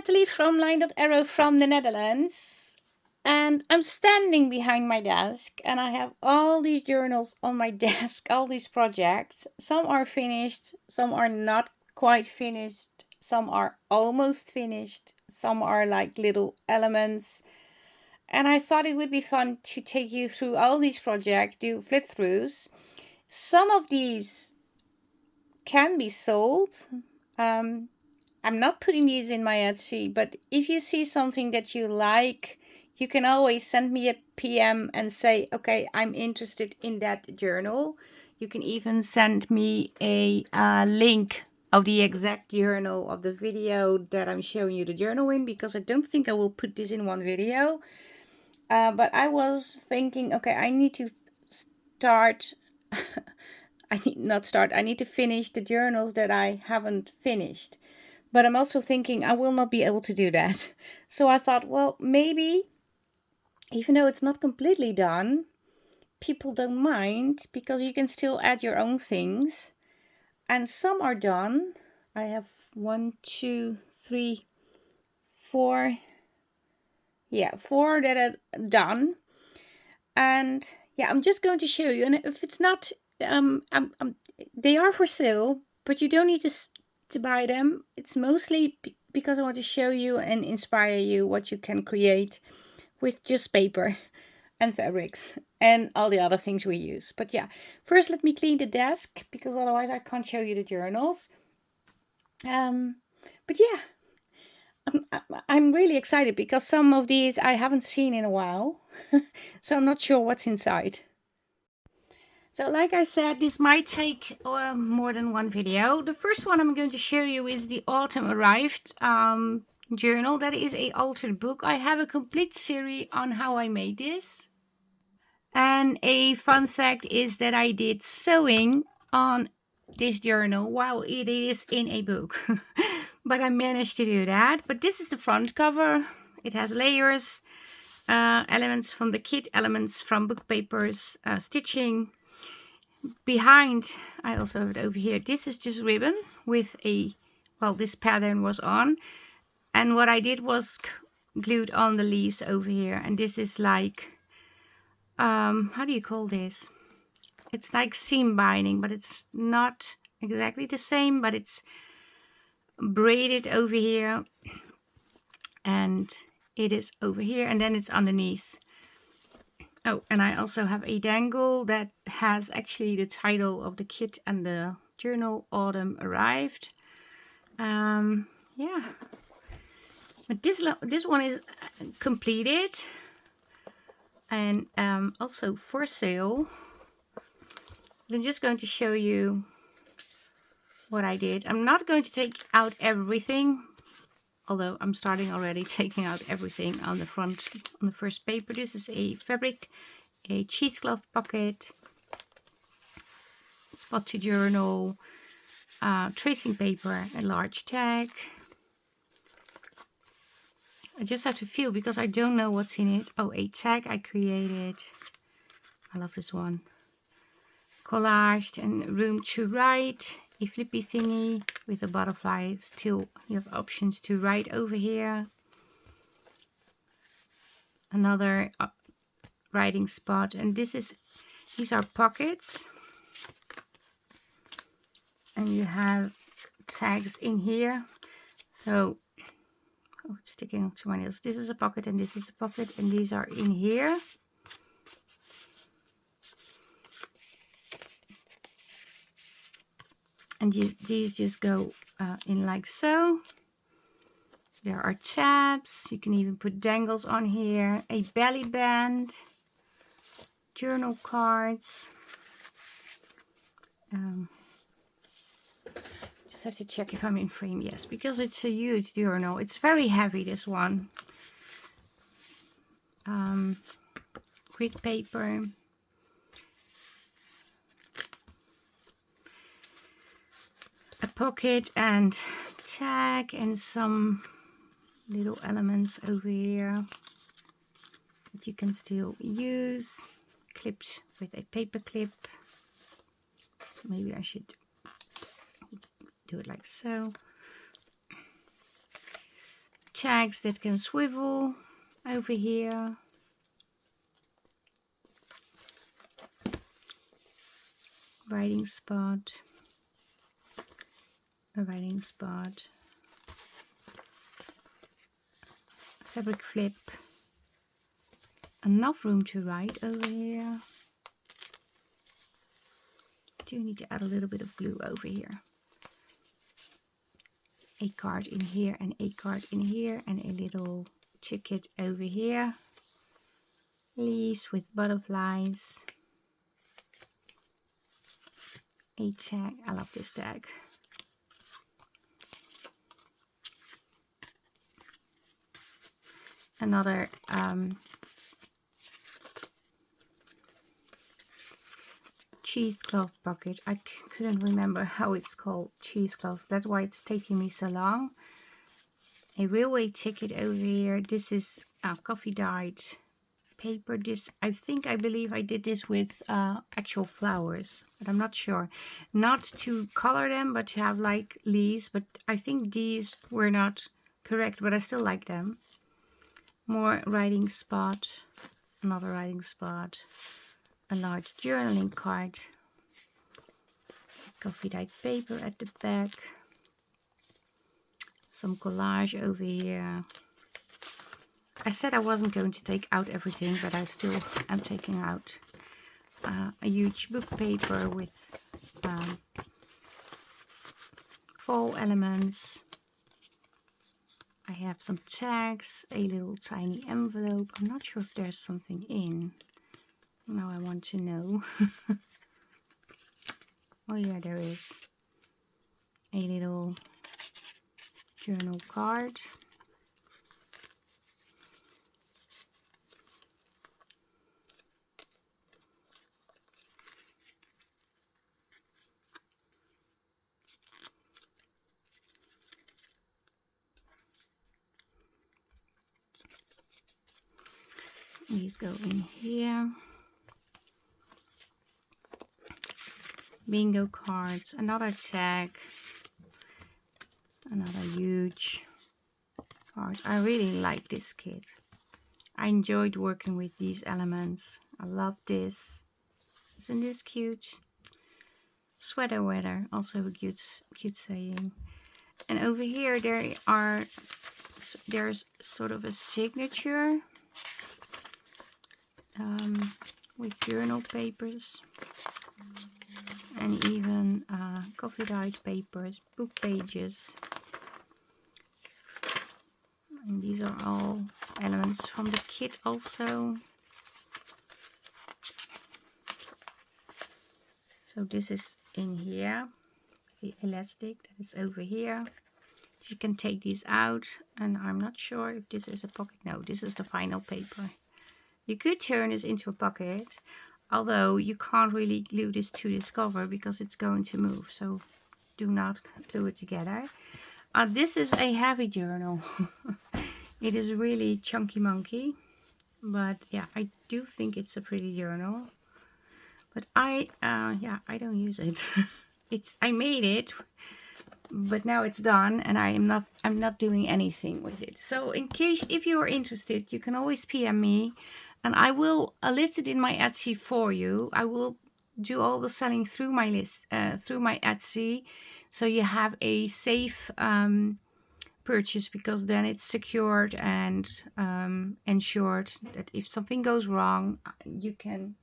Nathalie from LineDotArrow from the Netherlands, and I'm standing behind my desk and I have all these journals on my desk, all these projects. Some are finished, some are not quite finished, some are almost finished, some are like little elements. And I thought it would be fun to take you through all these projects, do flip throughs. Some of these can be sold. I'm not putting these in my Etsy, but if you see something that you like, you can always send me a PM and say, okay, I'm interested in that journal. You can even send me a link of the exact journal of the video that I'm showing you the journal in, because I don't think I will put this in one video. But I was thinking, okay, I need to start. I need to finish the journals that I haven't finished. But I'm also thinking I will not be able to do that. So I thought, well, maybe, even though it's not completely done, people don't mind because you can still add your own things. And some are done. I have 1, 2, 3, 4. Yeah, 4 that are done. And yeah, I'm just going to show you. And if it's not, they are for sale, but you don't need to buy them. It's mostly because I want to show you and inspire you what you can create with just paper and fabrics and all the other things we use. But yeah, first let me clean the desk because otherwise I can't show you the journals. But yeah, I'm really excited because some of these I haven't seen in a while. So I'm not sure what's inside. So like I said, this might take more than one video. The first one I'm going to show you is the Autumn Arrived journal. That is a altered book. I have a complete series on how I made this. And a fun fact is that I did sewing on this journal while it is in a book. But I managed to do that. But this is the front cover. It has layers, elements from the kit, elements from book papers, stitching. Behind, I also have it over here, this is just ribbon with a, well, this pattern was on, and what I did was glued on the leaves over here. And this is like, how do you call this? It's like seam binding, but it's not exactly the same, but it's braided over here and it is over here, and then it's underneath. Oh, and I also have a dangle that has actually the title of the kit and the journal, Autumn Arrived. Yeah, but this one is completed and also for sale. I'm just going to show you what I did. I'm not going to take out everything, although I'm starting already taking out everything on the front, on the first paper. This is a fabric, a cheesecloth pocket, spot to journal, tracing paper, a large tag. I just have to feel because I don't know what's in it. Oh, a tag I created. I love this one. Collaged and room to write. A flippy thingy with a butterfly. Still, you have options to write over here. Another writing spot, and these are pockets, and you have tags in here. So, oh, it's sticking to my nails. This is a pocket and this is a pocket, and these are in here. And these just go in like so. There are tabs. You can even put dangles on here. A belly band. Journal cards. Just have to check if I'm in frame. Yes, because it's a huge journal. It's very heavy, this one. Grid paper. A pocket and tag and some little elements over here that you can still use. Clipped with a paper clip. Maybe I should do it like so. tags that can swivel over here. Writing spot. A writing spot. Fabric flip. Enough room to write over here. Do need to add a little bit of glue over here. A card in here and a card in here and a little ticket over here. Leaves with butterflies. A tag. I love this tag. Another cheesecloth pocket. I couldn't remember how it's called, cheesecloth. That's why it's taking me so long. A railway ticket over here. This is coffee dyed paper. This, I believe I did this with actual flowers, but I'm not sure. Not to color them, but to have like leaves. But I think these were not correct, but I still like them. More writing spot. Another writing spot. A large journaling card. Coffee dyed paper at the back. Some collage over here. I said I wasn't going to take out everything, but I still am taking out a huge book paper with fall elements. I have some tags, a little tiny envelope. I'm not sure if there's something in. Now I want to know. Oh yeah, there is. A little journal card. These go in here. Bingo cards, another tag, another huge card. I really like this kit. I enjoyed working with these elements. I love this. Isn't this cute? Sweater weather, also a cute saying. And over here there's sort of a signature with journal papers. And even coffee dyed papers, book pages. And these are all elements from the kit also. So this is in here, the elastic that is over here. You can take these out, and I'm not sure if this is a pocket. No, this is the final paper. You could turn this into a pocket, although you can't really glue this to this cover because it's going to move. So do not glue it together. This is a heavy journal. It is really chunky monkey. But yeah, I do think it's a pretty journal. But I don't use it. I made it, but now it's done, and I'm not doing anything with it. So in case, if you are interested, you can always PM me, and I will list it in my Etsy for you. I will do all the selling through my list, through my Etsy, so you have a safe purchase, because then it's secured and ensured that if something goes wrong, you can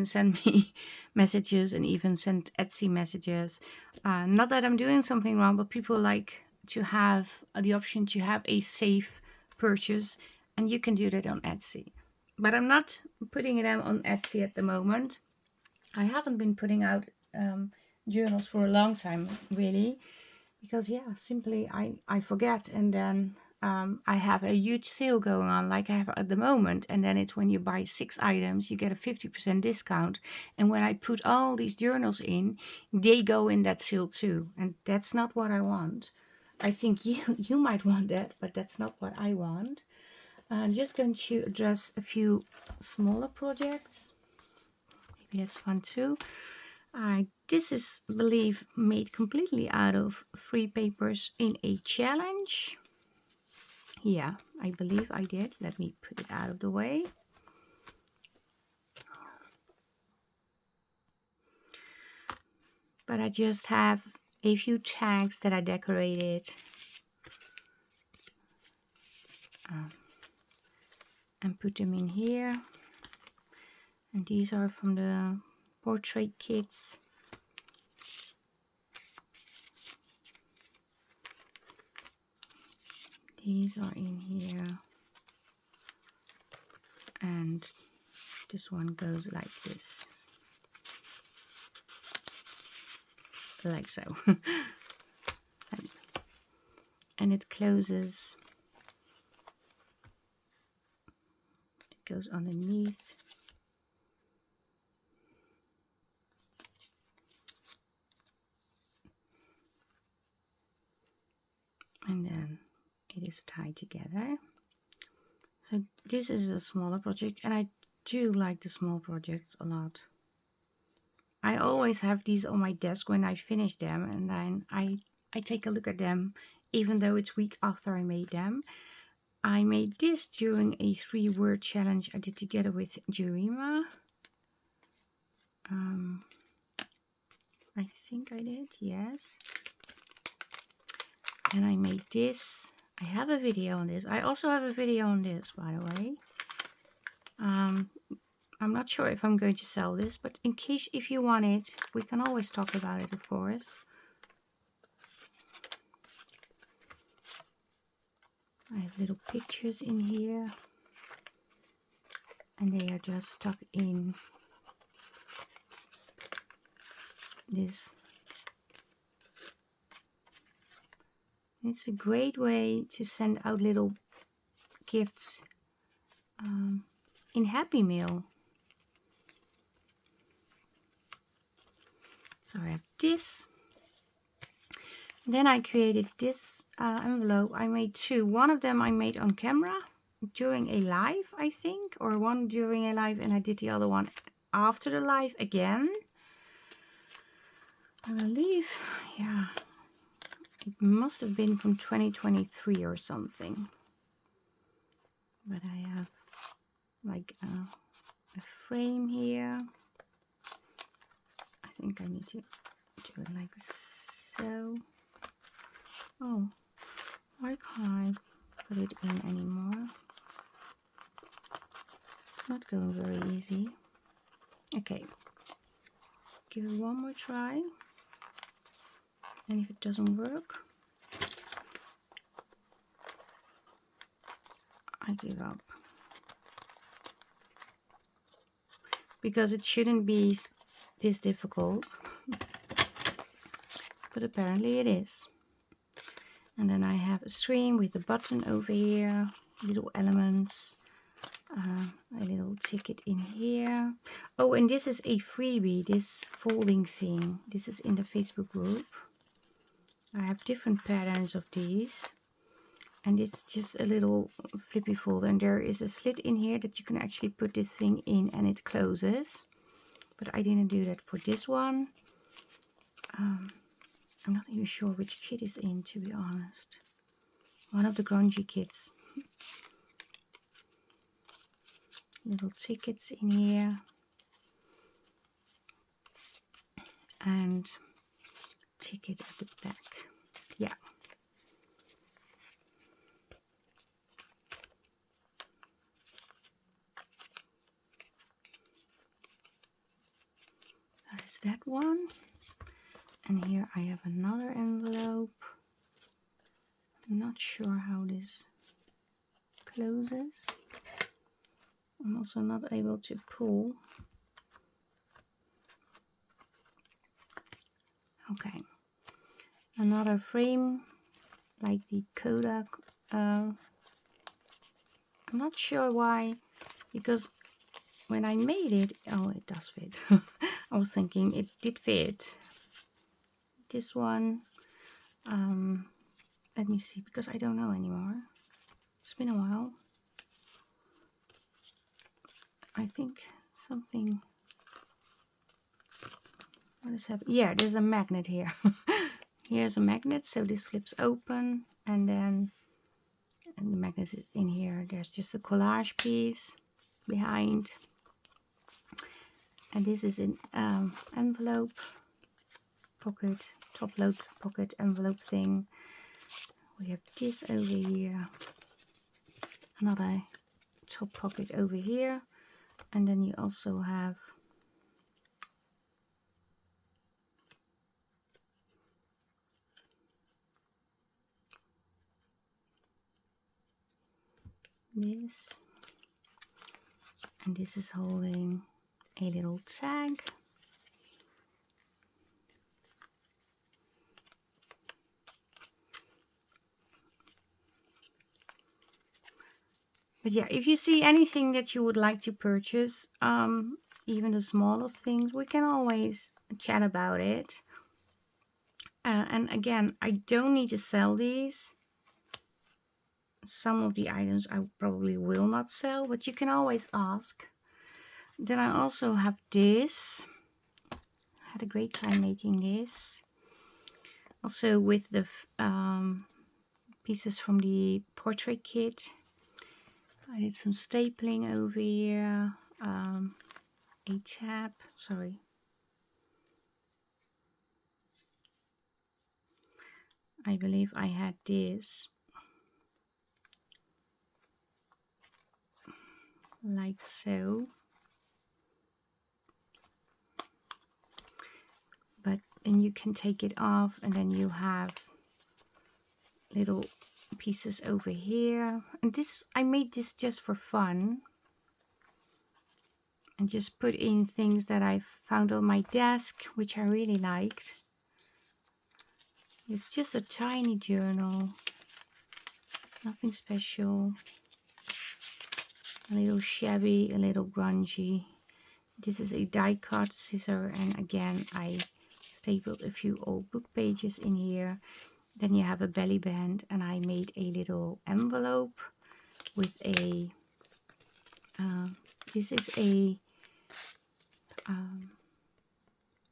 send me messages and even send Etsy messages. Not that I'm doing something wrong, but people like to have the option to have a safe purchase, and you can do that on Etsy. But I'm not putting them on Etsy at the moment. I haven't been putting out journals for a long time, really, because yeah, simply I forget, and then I have a huge sale going on like I have at the moment, and then it's when you buy 6 items you get a 50% discount, and when I put all these journals in, they go in that sale too, and that's not what I want. I think you might want that, but that's not what I want. I'm just going to address a few smaller projects. Maybe that's fun too. This is, I believe, made completely out of free papers in a challenge. Yeah, I believe I did. Let me put it out of the way. But I just have a few tags that I decorated and put them in here. And these are from the portrait kits. These are in here. And this one goes like this. Like so. And it closes. It goes underneath. And then it is tied together. So this is a smaller project, and I do like the small projects a lot. I always have these on my desk when I finish them, and then I take a look at them even though it's week after I made them. I made this during a 3-word challenge I did together with Jurima. I think I did, yes. And I made this. I have a video on this. I also have a video on this, by the way. I'm not sure if I'm going to sell this, but in case if you want it, we can always talk about it, of course. I have little pictures in here, and they are just stuck in this. It's a great way to send out little gifts in Happy Mail. So I have this. Then I created this envelope. I made 2. One of them I made on camera during a live, I think, or one during a live, and I did the other one after the live again. I believe, yeah, it must have been from 2023 or something. But I have like a frame here. I think I need to do it like so. Oh, why can't I put it in anymore? It's not going very easy. Okay, give it one more try. And if it doesn't work, I give up. Because it shouldn't be this difficult. But apparently it is. And then I have a string with a button over here, little elements, a little ticket in here. Oh, and this is a freebie, this folding thing. This is in the Facebook group. I have different patterns of these. And it's just a little flippy folder. And there is a slit in here that you can actually put this thing in and it closes. But I didn't do that for this one. I'm not even sure which kit is in, to be honest. One of the grungy kits. Little tickets in here. And ticket at the back. Yeah. That is that one. And here I have another envelope. I'm not sure how this closes. I'm also not able to pull. Okay. Another frame like the Kodak. I'm not sure why, because when I made it, oh, it does fit. I was thinking it did fit. This one, let me see, because I don't know anymore. It's been a while. I think something, what is happening? Yeah, there's a magnet here. Here's a magnet, so this flips open, and then And the magnet is in here. There's just a collage piece behind. And this is an envelope pocket, top load pocket envelope thing. We have this over here, another top pocket over here, and then you also have this, and this is holding a little tag. But yeah, if you see anything that you would like to purchase, even the smallest things, we can always chat about it. And again, I don't need to sell these. Some of the items I probably will not sell, but you can always ask. Then I also have this. I had a great time making this. Also with the pieces from the portrait kit. I did some stapling over here. A tab, sorry. I believe I had this. Like so. But then you can take it off, and then you have little pieces over here. And this, I made this just for fun. And just put in things that I found on my desk, which I really liked. It's just a tiny journal. Nothing special. A little shabby, a little grungy. This is a die cut scissor, and again I stapled a few old book pages in here. Then you have a belly band, and I made a little envelope with a this is a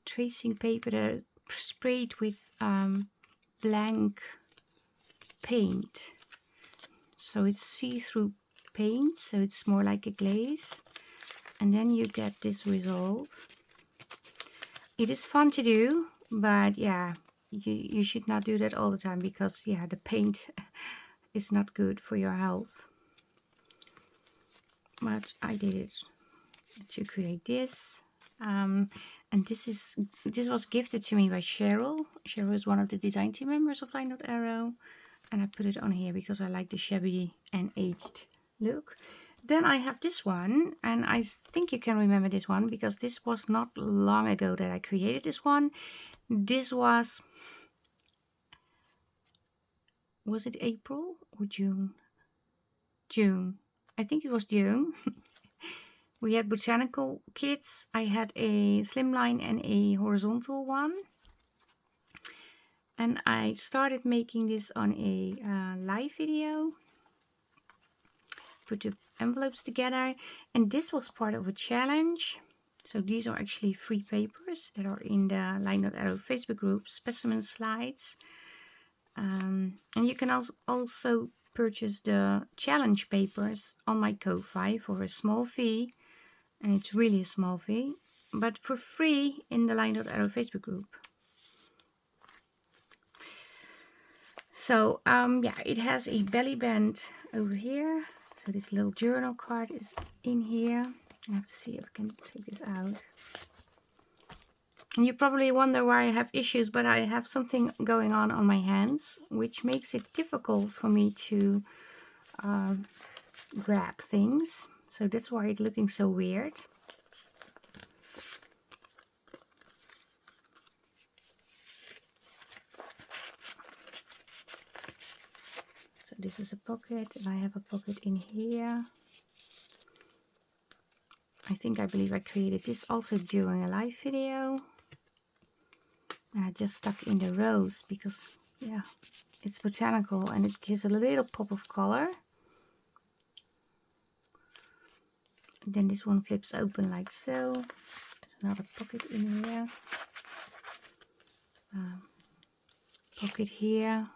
tracing paper that sprayed with blank paint, so it's see-through paint, so it's more like a glaze, and then you get this result. It is fun to do, but yeah, you should not do that all the time, because yeah, the paint is not good for your health. But I did it to create this. And this was gifted to me by Cheryl. Cheryl is one of the design team members of LineDotArrow, and I put it on here because I like the shabby and aged look. Then I have this one, and I think you can remember this one because this was not long ago that I created this one. This was it April or June? June. I think it was June. We had Botanical kits. I had a slimline and a horizontal one. And I started making this on a live video. Put the envelopes together. And this was part of a challenge. So these are actually free papers that are in the LineDotArrow Facebook group, specimen slides. And you can also purchase the challenge papers on my Ko-fi for a small fee. And it's really a small fee, but for free in the LineDotArrow Facebook group. So yeah, it has a belly band over here. So this little journal card is in here. I have to see if I can take this out. And you probably wonder why I have issues, but I have something going on my hands, which makes it difficult for me to grab things. So that's why it's looking so weird. So this is a pocket, and I have a pocket in here. I believe I created this also during a live video. And I just stuck in the rose because, yeah, it's botanical and it gives a little pop of color. And then this one flips open like so. There's another pocket in here. Pocket here.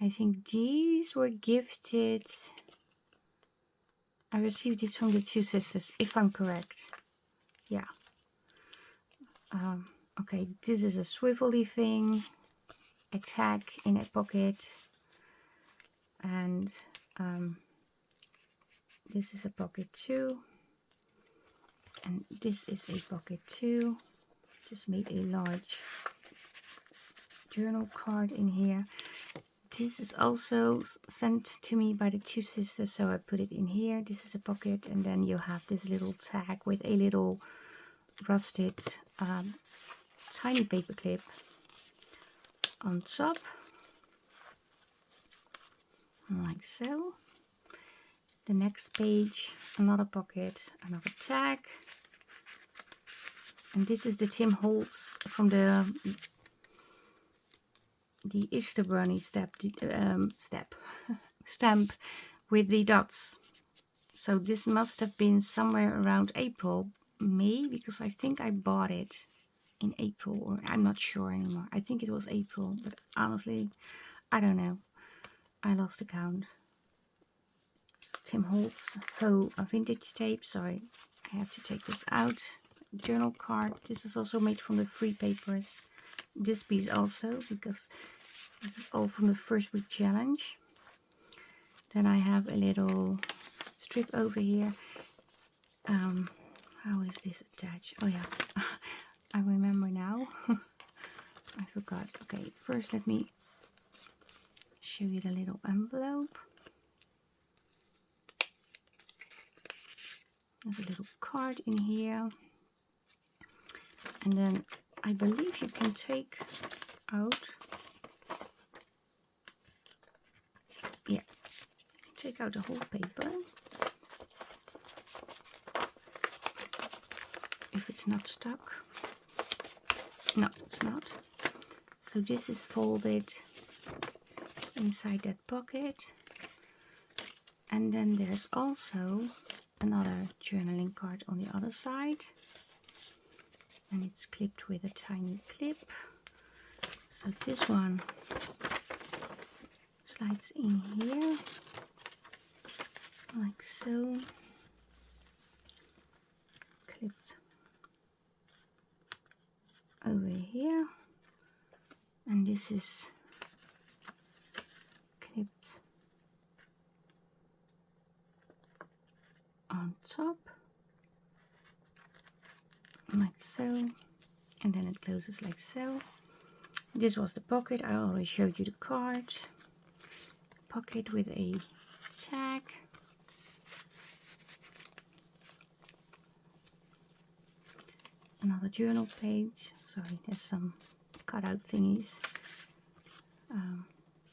I think these were gifted. I received these from the two sisters, if I'm correct. Yeah. Okay, this is a swivelly thing, a tag in a pocket, and this is a pocket too, and this is a pocket too. Just made a large journal card in here. This is also sent to me by the two sisters, so I put it in here. This is a pocket, and then you have this little tag with a little rusted tiny paper clip on top, like so. The next page, another pocket, another tag, and this is the Tim Holtz from the Easter Bunny stamp with the dots. So this must have been somewhere around April, May, because I think I bought it in April, or I'm not sure anymore. I think it was April, but honestly, I don't know. I lost the count. Tim Holtz faux vintage tape. Sorry, I have to take this out. Journal card. This is also made from the free papers. This piece also, because this is all from the first week challenge. Then I have a little strip over here. How is this attached? Oh yeah, I remember now. I forgot. Okay, first let me show you the little envelope. There's a little card in here, and then I believe you can take out, yeah, take out the whole paper if it's not stuck. No, it's not. So this is folded inside that pocket, and then there's also another journaling card on the other side, and it's clipped with a tiny clip. So this one slides in here like so, clipped over here, and this is clipped on top like so, and then it closes like so. This was the pocket. I already showed you the card. Pocket with a tag. Another journal page. Sorry, there's some cutout thingies.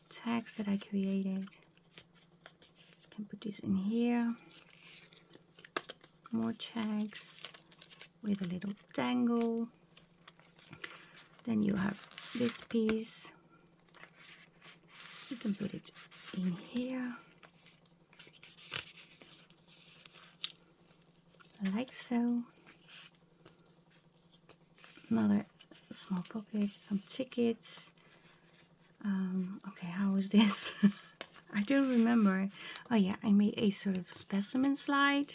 Tags that I created. Can put this in here. More tags with a little dangle. Then you have this piece. You can put it in here like so. Another small pocket, some tickets. Okay, how was this? I don't remember. Oh yeah, I made a sort of specimen slide.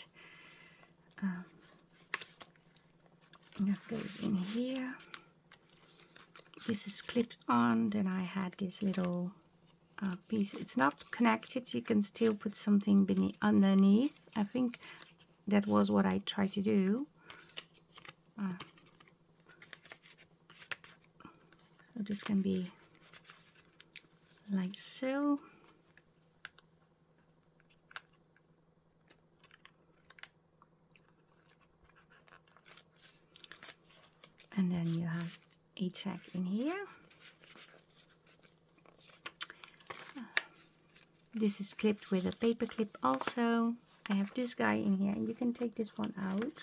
That goes in here. This is clipped on. Then I had this little piece. It's not connected. You can still put something underneath. I think that was what I tried to do. So this can be like so. And then you have a tag in here. This is clipped with a paper clip also. I have this guy in here, and you can take this one out.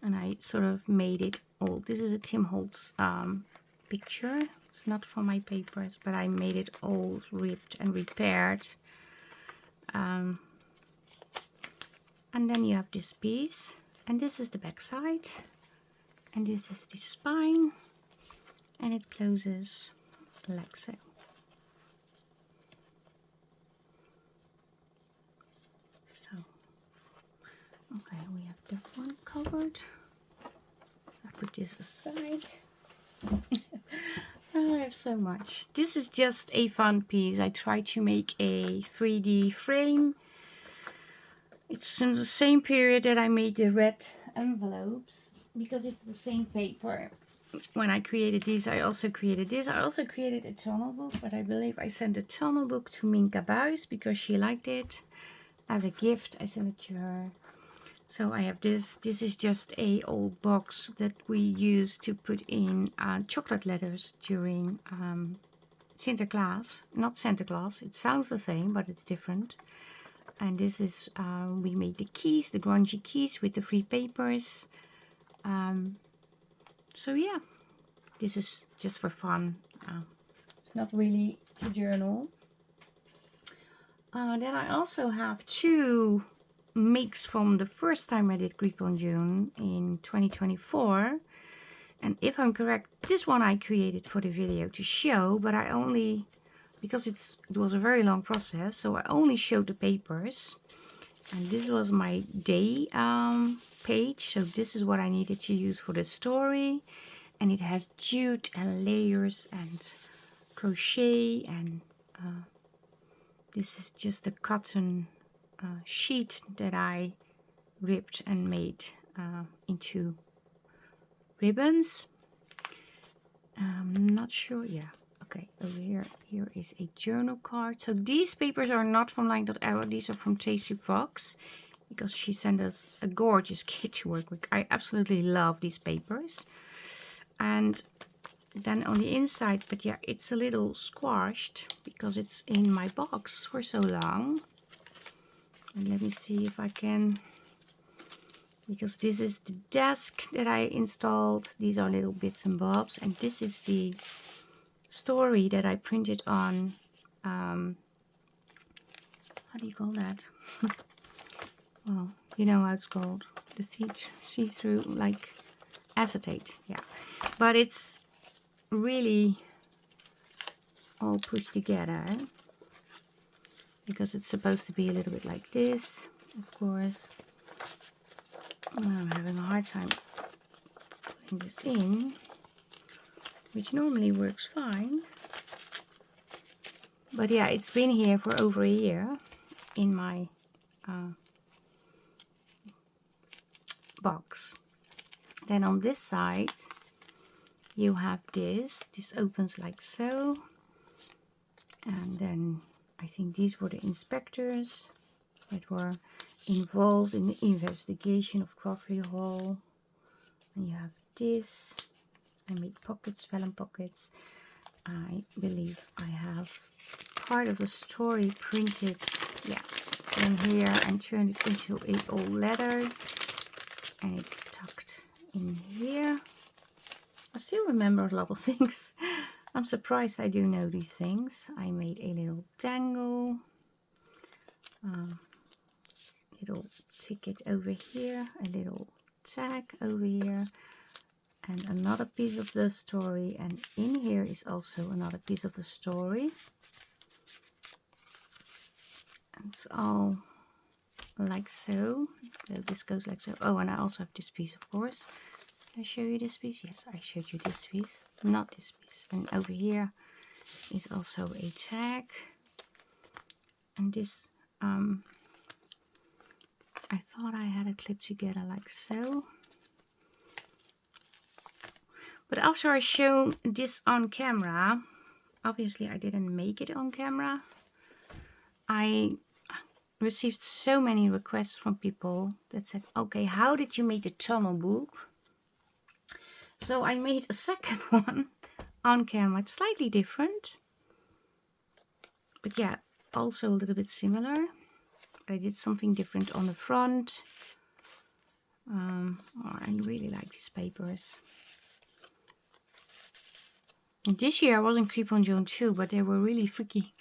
And I sort of made it all. This is a Tim Holtz picture. It's not for my papers, but I made it all ripped and repaired. And then you have this piece, and this is the back side. And this is the spine, and it closes like so. we have that one covered. I put this aside. I have so much. This is just a fun piece. I tried to make a 3D frame. It's from the same period that I made the red envelopes, because it's the same paper. When I created these, I also created this. I also created a tunnel book, but I believe I sent a tunnel book to Minka Buys because she liked it. As a gift, I sent it to her. So I have this. This is just a old box that we use to put in chocolate letters during Sinterklaas. Not Santa Claus. It sounds the same, but it's different. And this is, we made the keys, the grungy keys with the free papers. So yeah, this is just for fun. It's not really to journal. Then I also have two makes from the first time I did Grip on June in 2024. And if I'm correct, this one I created for the video to show, but I only, because it was a very long process, so I only showed the papers. And this was my day page, so this is what I needed to use for the story. And it has jute and layers and crochet, and this is just a cotton sheet that I ripped and made into ribbons. I'm not sure, yeah. Okay, over here is a journal card. So these papers are not from LineDotArrow, these are from Tasty Fox, because she sent us a gorgeous kit to work with. I absolutely love these papers. And then on the inside, but yeah, it's a little squashed because it's in my box for so long. And let me see if I can, because this is the desk that I installed. These are little bits and bobs, and this is the story that I printed on, how do you call that? Well, you know how it's called, the see-through, like acetate, yeah. But it's really all put together because it's supposed to be a little bit like this, of course. I'm having a hard time putting this in, which normally works fine. But yeah, it's been here for over a year in my box. Then on this side you have this opens like so, and then I think these were the inspectors that were involved in the investigation of Crossley Hall. And you have this. I made pockets, vellum pockets. I believe I have part of the story printed, yeah, in here and turned it into a old letter, and it's tucked in here. I still remember a lot of things. I'm surprised I do know these things. I made a little dangle, little ticket over here, a little tag over here, and another piece of the story, and in here is also another piece of the story. And it's all like so. So this goes like so. Oh, and I also have this piece, of course. Did I show you this piece? Yes, I showed you this piece, not this piece. And over here is also a tag. And this, I thought I had it clipped together like so. But after I showed this on camera, obviously I didn't make it on camera. I received so many requests from people that said, okay, how did you make the tunnel book? So I made a second one on camera. It's slightly different, but yeah, also a little bit similar. I did something different on the front. I really like these papers. And this year I wasn't Creep on June too, but they were really freaky,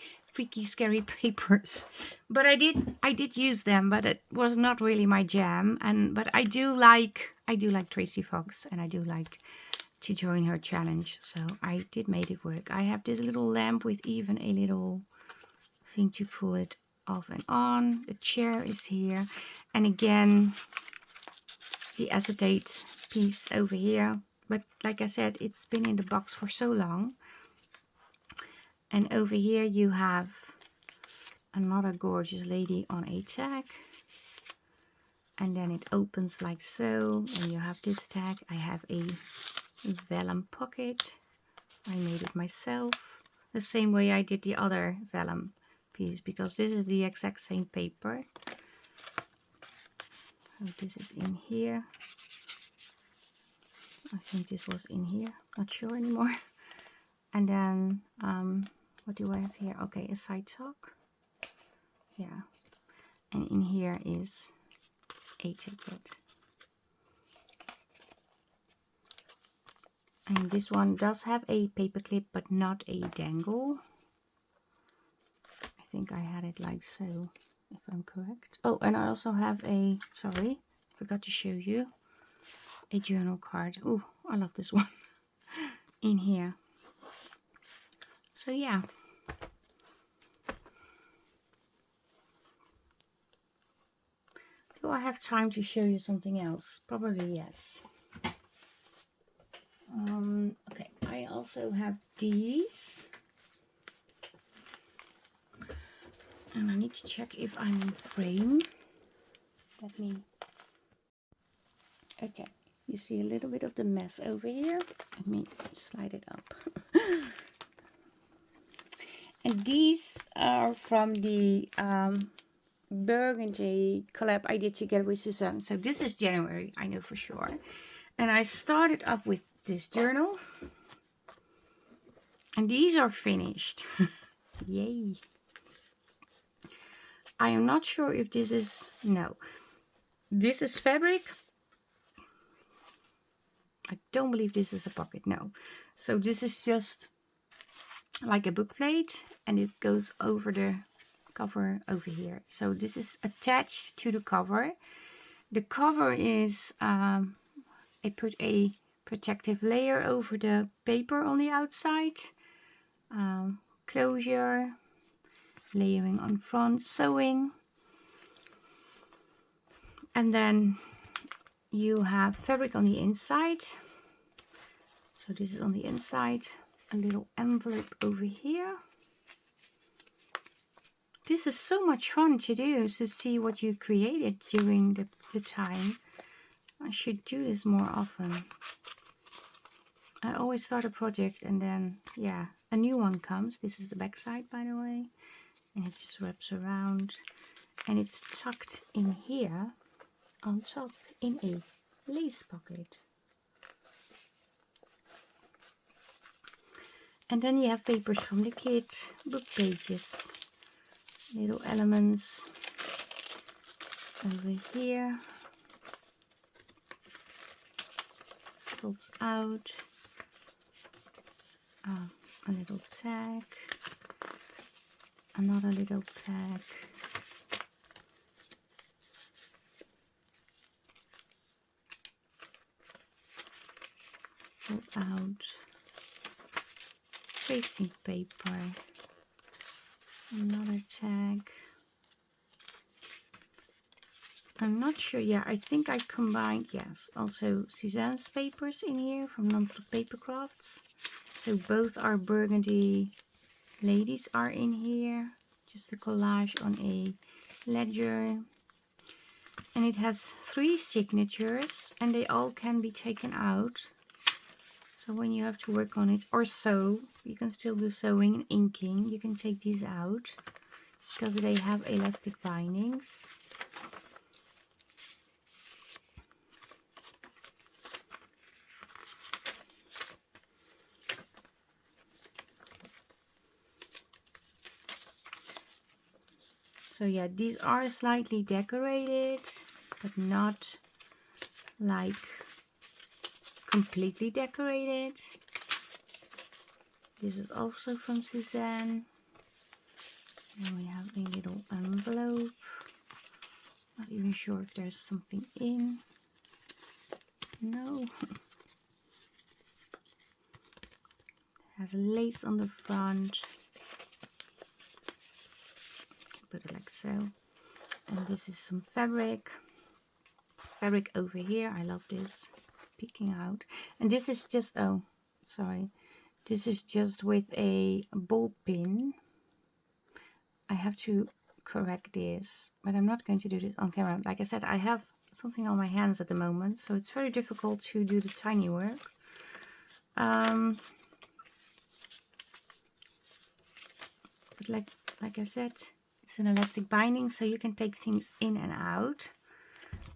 scary papers. But I did use them, but it was not really my jam. But I do like Tracy Fox, and I do like to join her challenge, so I did make it work. I have this little lamp with even a little thing to pull it off and on. The chair is here, and again the acetate piece over here. But like I said, it's been in the box for so long. And over here you have another gorgeous lady on a tag. And then it opens like so. And you have this tag. I have a vellum pocket. I made it myself. The same way I did the other vellum piece, because this is the exact same paper. So this is in here. I think this was in here, not sure anymore. And then what do I have here? Okay, a side talk. Yeah, and in here is a ticket. And this one does have a paper clip, but not a dangle. I think I had it like so, if I'm correct. Oh, and I also have a, sorry, forgot to show you, a journal card. Oh, I love this one. In here. So yeah. Do I have time to show you something else? Probably yes. Okay, I also have these. And I need to check if I'm in frame. Let me... Okay, you see a little bit of the mess over here. Let me slide it up. And these are from the Burgundy collab I did together with Suzanne. So this is January, I know for sure. And I started up with this journal. And these are finished. Yay. I am not sure if this is... No. This is fabric. I don't believe this is a pocket, no. So this is just like a book plate, and it goes over the cover over here. So this is attached to the cover. The cover is, I put a protective layer over the paper on the outside. Closure, layering on front, sewing. And then you have fabric on the inside. So this is on the inside. A little envelope over here. This is so much fun to do, to see what you created during the time. I should do this more often. I always start a project and then, yeah, a new one comes. This is the back side, by the way. And it just wraps around. And it's tucked in here on top in a lace pocket. And then you have papers from the kit, book pages, little elements over here, spills out, a little tag, another little tag, pull out, tracing paper, another tag. I'm not sure, yeah, I think I combined, yes, also Suzanne's papers in here from Non-Stop Papercrafts. So both our Burgundy ladies are in here. Just a collage on a ledger. And it has 3 signatures and they all can be taken out. So when you have to work on it or sew, you can still do sewing and inking. You can take these out because they have elastic bindings. So yeah, these are slightly decorated, but not like completely decorated. This is also from Suzanne. And we have a little envelope. Not even sure if there's something in. No. Has lace on the front. Put it like so. And this is some fabric. fabric over here. I love this peeking out. And this is just, oh, sorry. This is just with a ball pin. I have to correct this, but I'm not going to do this on camera. Like I said, I have something on my hands at the moment, so it's very difficult to do the tiny work. But like I said, it's an elastic binding, so you can take things in and out.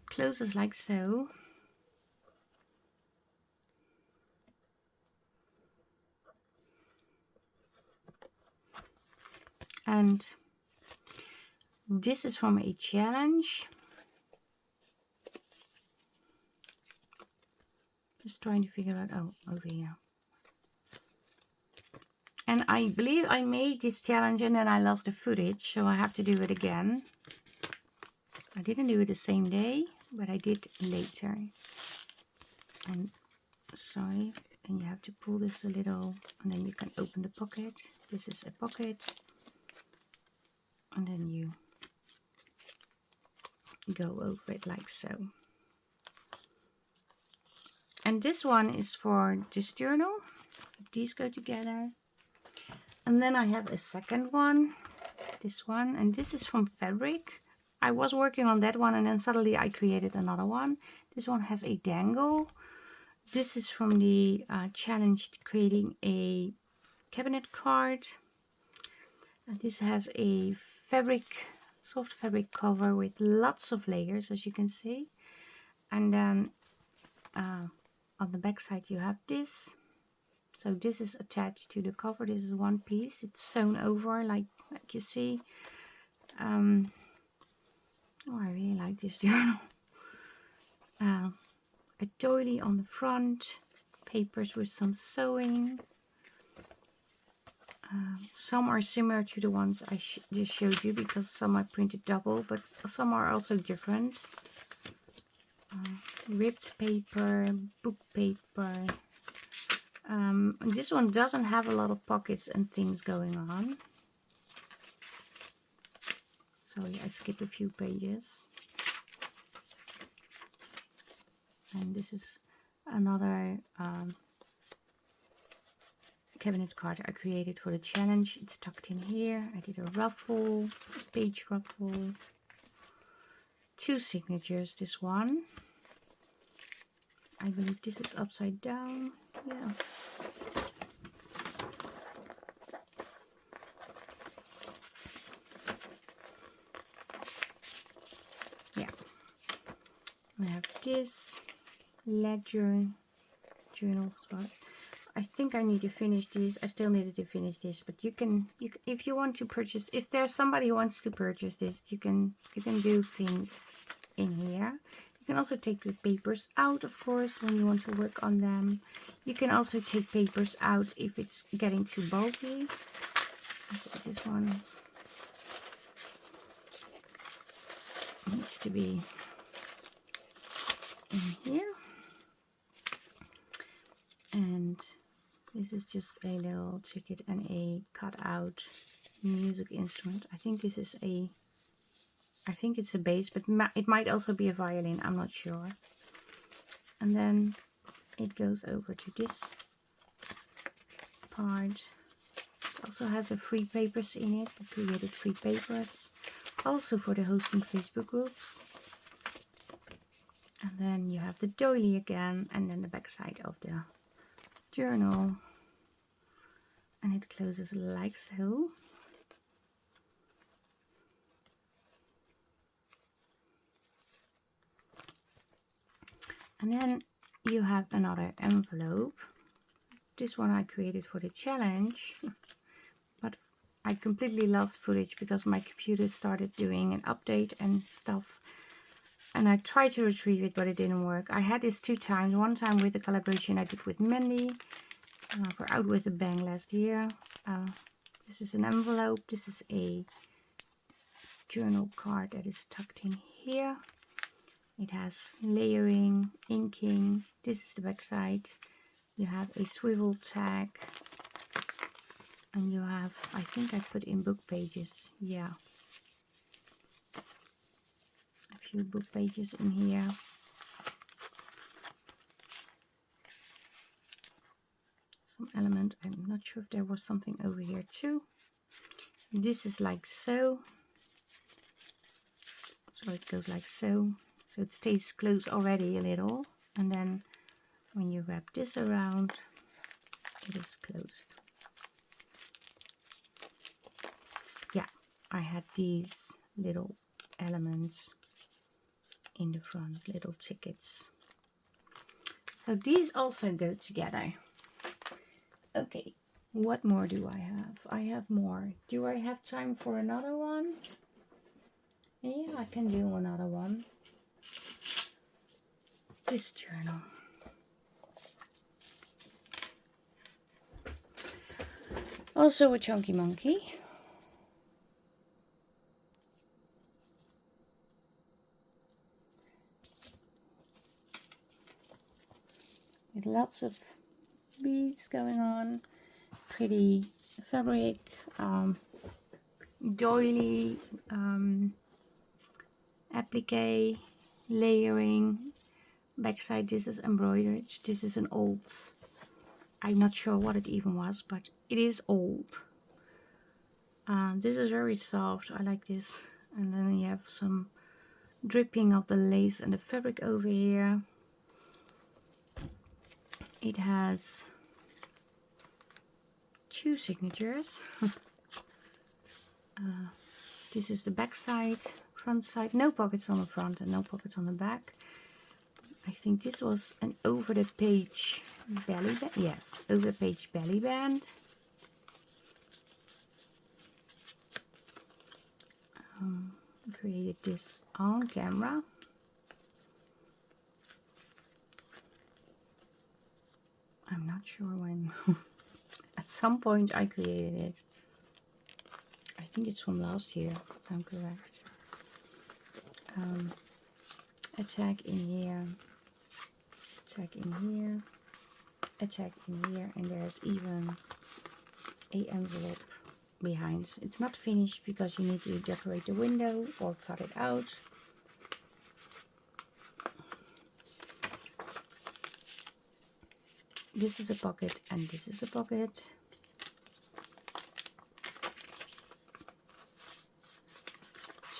Closes like so. And this is from a challenge. Just trying to figure out, oh, over here. And I believe I made this challenge and then I lost the footage, so I have to do it again. I didn't do it the same day, but I did later. And sorry, and you have to pull this a little, and then you can open the pocket. This is a pocket. And then you go over it like so. And this one is for this journal. These go together. And then I have a second one, this one, and this is from fabric. I was working on that one and then suddenly I created another one. This one has a dangle. This is from the challenge creating a cabinet card. And this has a fabric, soft fabric cover with lots of layers, as you can see. And then on the back side you have this. So this is attached to the cover. This is one piece. It's sewn over, like you see. Oh, I really like this journal. A doily on the front, papers with some sewing. Some are similar to the ones I just showed you because some I printed double, but some are also different. Ripped paper, book paper. This one doesn't have a lot of pockets and things going on. Sorry, I skipped a few pages. And this is another cabinet card I created for the challenge. It's tucked in here. I did a ruffle, page ruffle, 2 signatures. This one, I believe this is upside down. Yeah. Yeah. I have this ledger journal spot. I think I need to finish these. I still needed to finish this, but you can if you want to purchase, if there's somebody who wants to purchase this, you can do things in here. You can also take the papers out, of course, when you want to work on them. You can also take papers out if it's getting too bulky. I think this one needs to be in here. And this is just a little ticket and a cut-out music instrument. I think this is a, I think it's a bass, but it might also be a violin. I'm not sure. And then it goes over to this part. This also has the free papers in it. I created free papers, also for the hosting Facebook groups. And then you have the doily again, and then the back side of the journal. And it closes like so. And then you have another envelope. This one I created for the challenge, but I completely lost footage because my computer started doing an update and stuff. And I tried to retrieve it, but it didn't work. I had this 2 times. One time with the collaboration I did with Mandy for Out With A Bang last year. This is an envelope. This is a journal card that is tucked in here. It has layering, inking. This is the back side. You have a swivel tag. And you have, I think I put in book pages. Yeah. A few book pages in here. element. I'm not sure if there was something over here too. This is like so. So it goes like so. So it stays close already a little. And then when you wrap this around, it is closed. Yeah, I had these little elements in the front, little tickets. So these also go together. Okay, what more do I have? I have more. Do I have time for another one? Yeah, I can do another one. This journal. Also a chunky monkey. With lots of beads going on. Pretty fabric. Doily. Applique. Layering. Backside, this is embroidered. This is an old, I'm not sure what it even was, but it is old. This is very soft. I like this. And then you have some dripping of the lace and the fabric over here. It has 2 signatures. This is the back side, front side. No pockets on the front and no pockets on the back. I think this was an over the page belly band. Yes, over the page belly band. Created this on camera. I'm not sure when. At some point I created it. I think it's from last year, if I'm correct. A tag in here, tag in here, a tag in here, and there's even a envelope behind. It's not finished because you need to decorate the window or cut it out. This is a pocket and this is a pocket.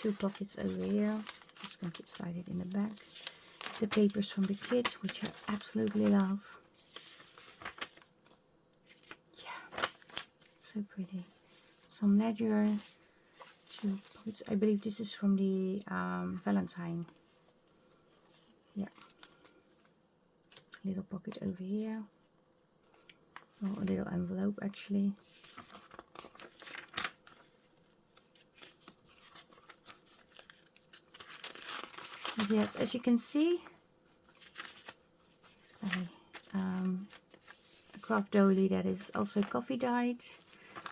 Two pockets over here. Just going to slide it in the back. The papers from the kit, which I absolutely love. Yeah, so pretty. Some ledger. Two pockets. I believe this is from the Valentine. Yeah. Little pocket over here. Oh, a little envelope actually. But yes, as you can see, a craft doily that is also coffee dyed.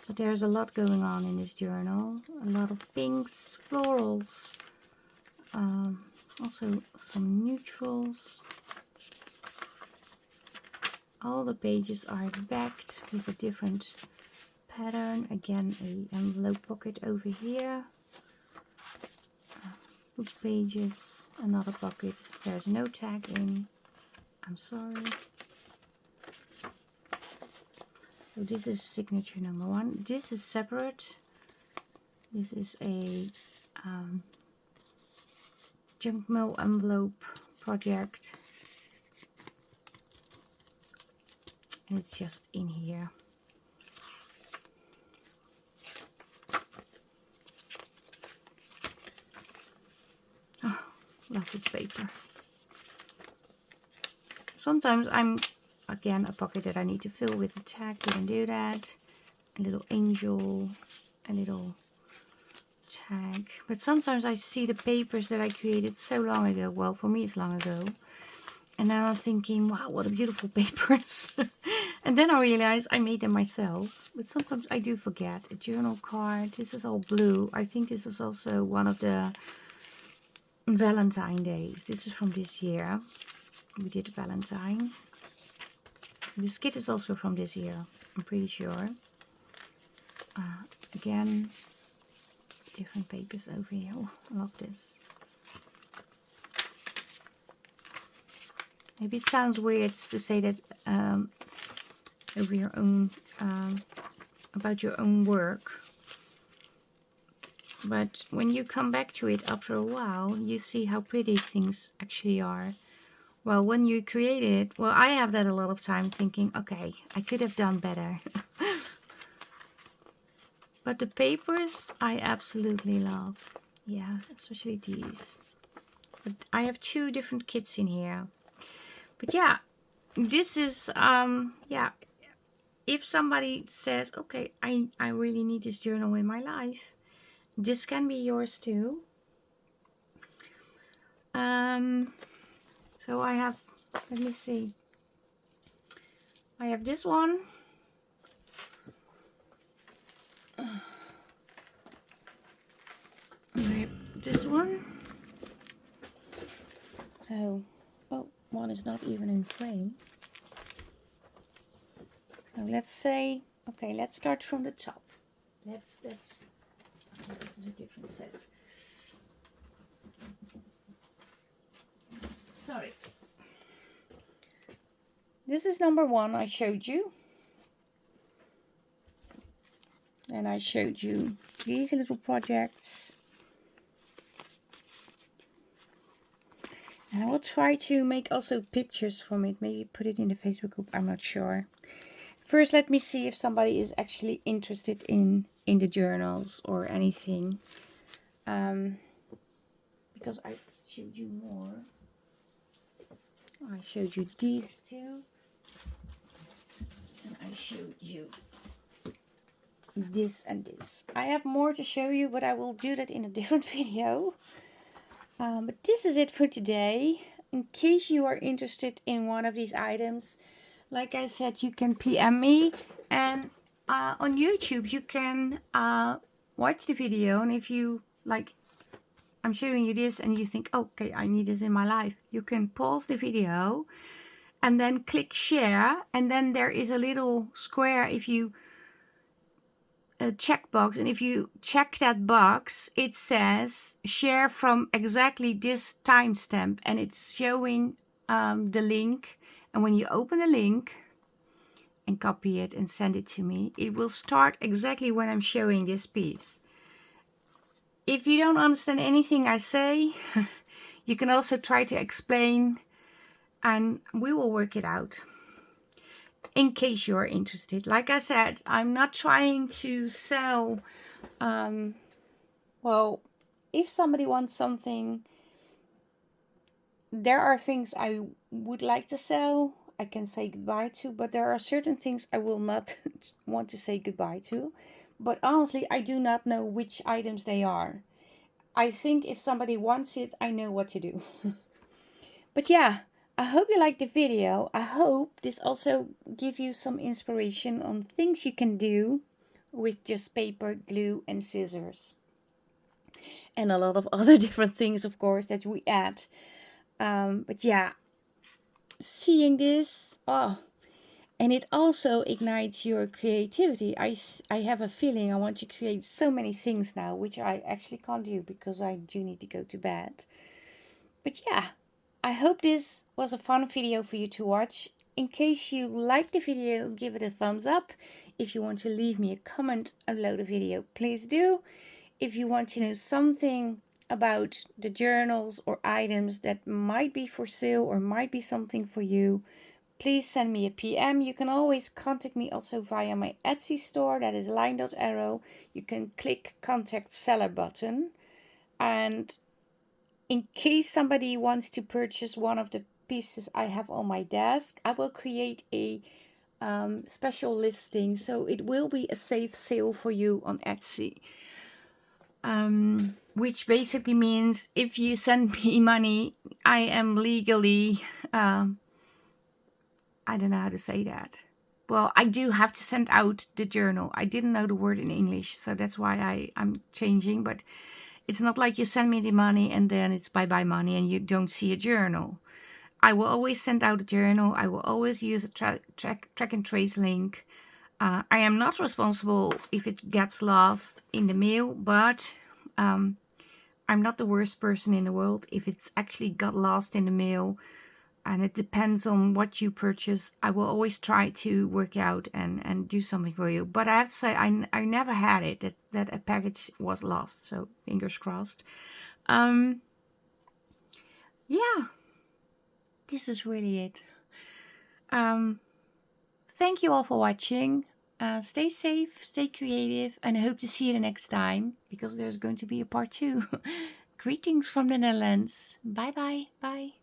But there's a lot going on in this journal. A lot of pinks, florals, also some neutrals. All the pages are backed with a different pattern. Again, a envelope pocket over here. Book pages, another pocket. There's no tag in. I'm sorry. So this is signature number 1. This is separate. This is a junk mail envelope project. And it's just in here. Oh, love this paper. Sometimes again, a pocket that I need to fill with a tag. Didn't do that. A little angel, a little tag. But sometimes I see the papers that I created so long ago. Well, for me it's long ago. And now I'm thinking, wow, what a beautiful papers. And then I realize I made them myself. But sometimes I do forget. A journal card. This is all blue. I think this is also one of the Valentine days. This is from this year. We did Valentine. This kit is also from this year. I'm pretty sure. Again, different papers over here. Oh, I love this. Maybe it sounds weird to say that over your own, about your own work. But when you come back to it after a while, you see how pretty things actually are. Well, when you create it, well, I have that a lot of time thinking, okay, I could have done better. But the papers I absolutely love. Yeah, especially these. But I have 2 different kits in here. But yeah, this is, yeah, if somebody says, okay, I really need this journal in my life, this can be yours too. So I have, let me see, I have this one. I have this one. So, oh, one is not even in frame. So let's say, okay, let's start from the top. Let's okay, this is a different set. Sorry. This is number 1 I showed you. And I showed you these little projects. And I will try to make also pictures from it. Maybe put it in the Facebook group. I'm not sure. First, let me see if somebody is actually interested in the journals or anything. Because I showed you more. I showed you these 2. And I showed you this and this. I have more to show you, but I will do that in a different video. But this is it for today. In case you are interested in one of these items, like I said, you can PM me, and on YouTube you can watch the video, and if you like, I'm showing you this and you think, okay, I need this in my life, you can pause the video and then click share, and then there is a little square if you checkbox, and if you check that box, it says share from exactly this timestamp, and it's showing the link. And when you open the link and copy it and send it to me, it will start exactly when I'm showing this piece. If you don't understand anything I say, you can also try to explain, and we will work it out. In case you're interested, like I said, I'm not trying to sell. Well, if somebody wants something, there are things I would like to sell, I can say goodbye to, but there are certain things I will not want to say goodbye to. But honestly, I do not know which items they are. I think if somebody wants it, I know what to do. But yeah, I hope you liked the video. I hope this also gives you some inspiration on things you can do with just paper, glue and scissors. And a lot of other different things, of course, that we add. But yeah, seeing this, oh, and it also ignites your creativity. I have a feeling I want to create so many things now, which I actually can't do because I do need to go to bed. But yeah, I hope this was a fun video for you to watch. In case you liked the video, give it a thumbs up. If you want to leave me a comment, upload a video, please do. If you want to know something about the journals or items that might be for sale or might be something for you, please send me a PM. You can always contact me also via my Etsy store, that is LineDotArrow. You can click contact seller button, and in case somebody wants to purchase one of the pieces I have on my desk, I will create a special listing, so it will be a safe sale for you on Etsy. Which basically means if you send me money, I am legally, I don't know how to say that. Well, I do have to send out the journal. I didn't know the word in English, so that's why I'm changing. But it's not like you send me the money and then it's bye-bye money and you don't see a journal. I will always send out a journal. I will always use a track and trace link. I am not responsible if it gets lost in the mail, but I'm not the worst person in the world. If it's actually got lost in the mail, and it depends on what you purchase. I will always try to work out and do something for you. But I have to say, I never had it that a package was lost. So fingers crossed. Yeah, this is really it. Um, Thank you all for watching. Stay safe, stay creative, and I hope to see you the next time because there's going to be a part 2. Greetings from the Netherlands. Bye bye. Bye.